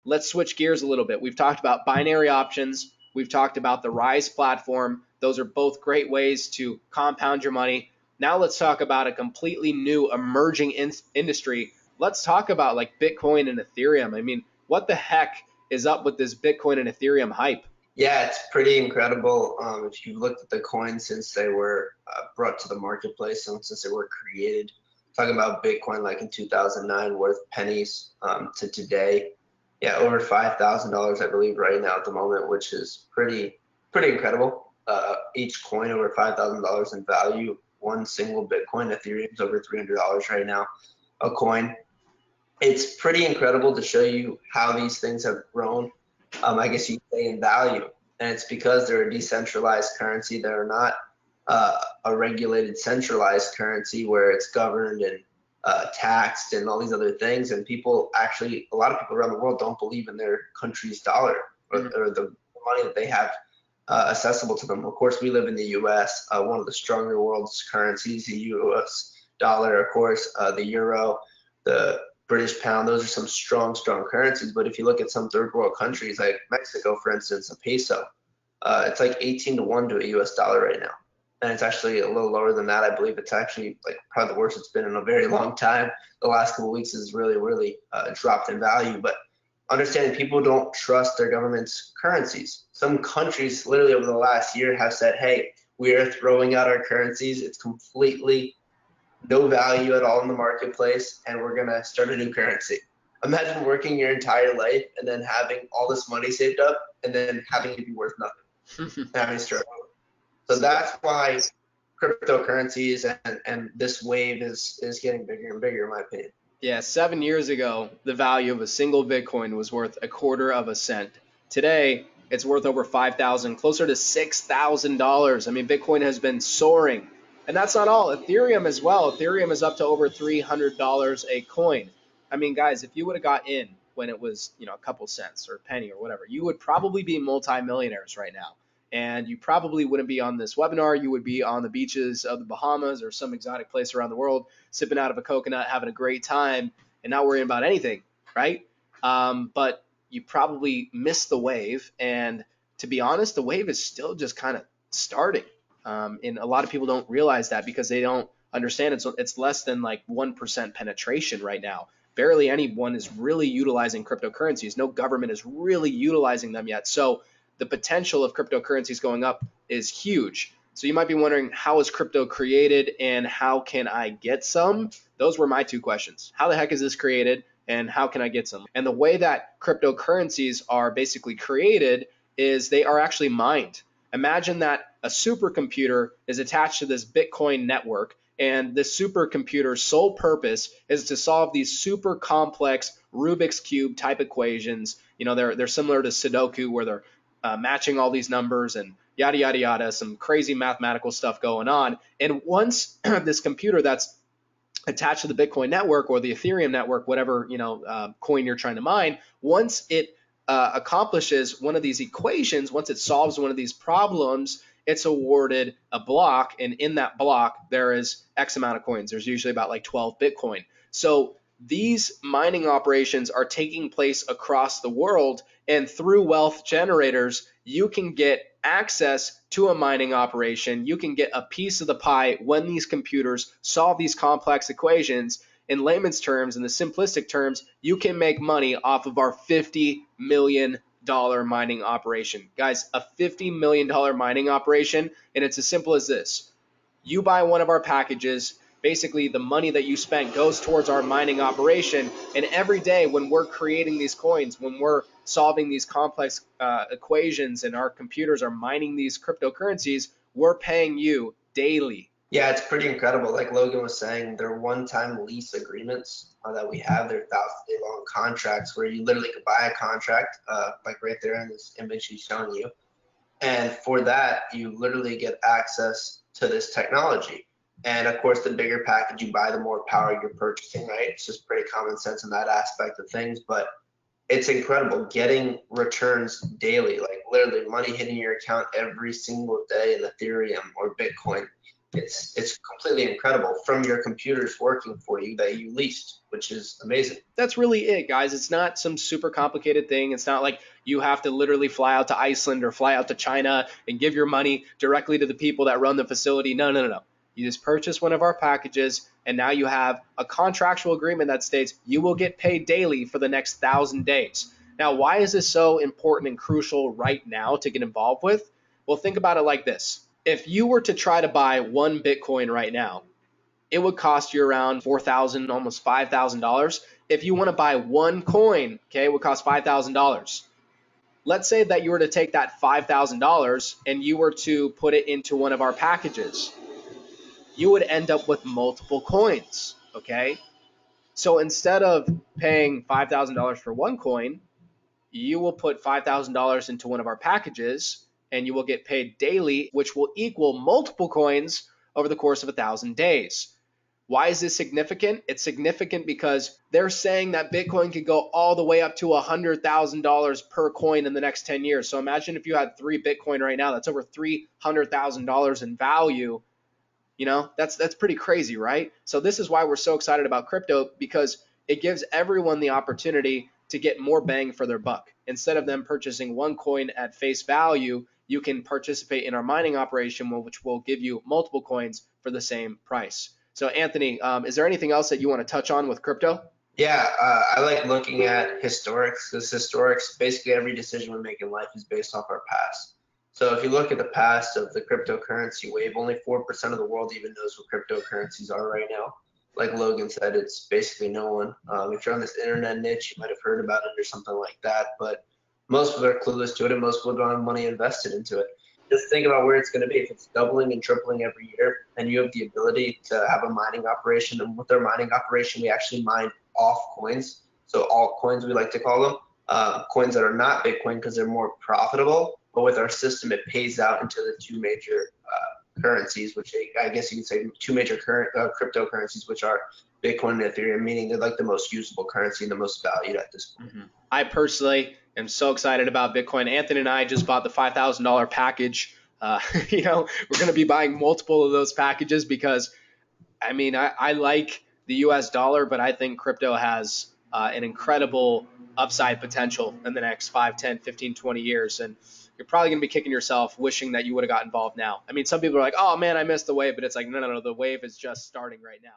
let's switch gears a little bit. We've talked about binary options. We've talked about the Rise platform. Those are both great ways to compound your money. Now let's talk about a completely new emerging industry. Let's talk about like Bitcoin and Ethereum. I mean, what the heck is up with this Bitcoin and Ethereum hype? Yeah, it's pretty incredible. If you looked at the coins since they were brought to the marketplace and since they were created, talking about Bitcoin like in 2009 worth pennies to today, yeah, over $5,000 I believe right now at the moment, which is pretty incredible. Each coin over $5,000 in value. One single Bitcoin, Ethereum's over $300 right now a coin. It's pretty incredible to show you how these things have grown. I guess you could say in value, and it's because they're a decentralized currency. They're not a regulated centralized currency where it's governed and taxed and all these other things. And people actually, a lot of people around the world don't believe in their country's dollar or the money that they have accessible to them. Of course, we live in the U.S., one of the stronger world's currencies, the U.S. dollar, of course, the euro, the British pound. Those are some strong currencies. But if you look at some third world countries like Mexico, for instance, a peso, it's like 18 to 1 to a US dollar right now. And it's actually a little lower than that. I believe it's actually like probably the worst it's been in a very long time. The last couple of weeks has really dropped in value. But understanding people don't trust their government's currencies. Some countries literally over the last year have said, hey, we are throwing out our currencies. It's completely no value at all in the marketplace, and we're gonna start a new currency. Imagine working your entire life and then having all this money saved up and then having it be worth nothing, having to start over. So that's why cryptocurrencies and this wave is getting bigger and bigger, in my opinion. Yeah, 7 years ago, the value of a single Bitcoin was worth a quarter of a cent. Today, it's worth over 5,000, closer to $6,000. I mean, Bitcoin has been soaring. And that's not all. Ethereum as well. Ethereum is up to over $300 a coin. I mean, guys, if you would have got in when it was, a couple cents or a penny or whatever, you would probably be multimillionaires right now. And you probably wouldn't be on this webinar. You would be on the beaches of the Bahamas or some exotic place around the world, sipping out of a coconut, having a great time, and not worrying about anything, right? But you probably missed the wave. And to be honest, the wave is still just kind of starting. And a lot of people don't realize that because they don't understand it's less than like 1% penetration right now. Barely anyone is really utilizing cryptocurrencies. No government is really utilizing them yet. So the potential of cryptocurrencies going up is huge. So you might be wondering, how is crypto created and how can I get some? Those were my two questions. How the heck is this created and how can I get some? And the way that cryptocurrencies are basically created is they are actually mined. Imagine that a supercomputer is attached to this Bitcoin network, and this supercomputer's sole purpose is to solve these super complex Rubik's Cube type equations. They're similar to Sudoku, where they're matching all these numbers and yada, yada, yada, some crazy mathematical stuff going on. And once this computer that's attached to the Bitcoin network or the Ethereum network, whatever coin you're trying to mine, once it accomplishes one of these equations, once it solves one of these problems, it's awarded a block, and in that block there is X amount of coins. There's usually about like 12 Bitcoin. So these mining operations are taking place across the world, and through wealth generators, you can get access to a mining operation. You can get a piece of the pie when these computers solve these complex equations. In layman's terms, in the simplistic terms, you can make money off of our $50 million mining operation. Guys, a $50 million mining operation, and it's as simple as this. You buy one of our packages, basically the money that you spent goes towards our mining operation, and every day when we're creating these coins, when we're solving these complex equations and our computers are mining these cryptocurrencies, we're paying you daily. Yeah, it's pretty incredible. Like Logan was saying, they're one-time lease agreements that we have. They're 1,000-day-long contracts where you literally could buy a contract, like right there in this image he's showing you. And for that, you literally get access to this technology. And of course, the bigger package you buy, the more power you're purchasing, right? It's just pretty common sense in that aspect of things. But it's incredible getting returns daily, like literally money hitting your account every single day in Ethereum or Bitcoin. it's completely incredible from your computers working for you that you leased, which is amazing. That's really it, guys. It's not some super complicated thing. It's not like you have to literally fly out to Iceland or fly out to China and give your money directly to the people that run the facility. No, no, no, no. You just purchase one of our packages, and now you have a contractual agreement that states you will get paid daily for the next 1,000 days. Now, why is this so important and crucial right now to get involved with? Well, think about it like this. If you were to try to buy one Bitcoin right now, it would cost you around $4,000, almost $5,000. If you want to buy one coin, okay, it would cost $5,000. Let's say that you were to take that $5,000 and you were to put it into one of our packages. You would end up with multiple coins, okay? So instead of paying $5,000 for one coin, you will put $5,000 into one of our packages and you will get paid daily, which will equal multiple coins over the course of 1,000 days. Why is this significant? It's significant because they're saying that Bitcoin could go all the way up to $100,000 per coin in the next 10 years. So imagine if you had 3 Bitcoin right now, that's over $300,000 in value. You know, that's pretty crazy, right? So this is why we're so excited about crypto, because it gives everyone the opportunity to get more bang for their buck. Instead of them purchasing one coin at face value, you can participate in our mining operation, which will give you multiple coins for the same price. So Anthony, is there anything else that you want to touch on with crypto? Yeah, I like looking at historics, because historics, basically every decision we make in life is based off our past. So if you look at the past of the cryptocurrency wave, only 4% of the world even knows what cryptocurrencies are right now. Like Logan said, it's basically no one. If you're on this internet niche, you might have heard about it or something like that, but most people are clueless to it, and most people don't have money invested into it. Just think about where it's going to be. If it's doubling and tripling every year, and you have the ability to have a mining operation, and with our mining operation, we actually mine off coins. So altcoins, we like to call them, coins that are not Bitcoin because they're more profitable. But with our system, it pays out into the two major currencies, which I guess you could say two major cryptocurrencies, which are Bitcoin and Ethereum, meaning they're like the most usable currency and the most valued at this point. I personally am so excited about Bitcoin. Anthony and I just bought the $5,000 package. We're going to be buying multiple of those packages because, I like the US dollar, but I think crypto has an incredible upside potential in the next 5, 10, 15, 20 years. And you're probably going to be kicking yourself wishing that you would have got involved now. Some people are like, oh man, I missed the wave, but it's like, no, the wave is just starting right now.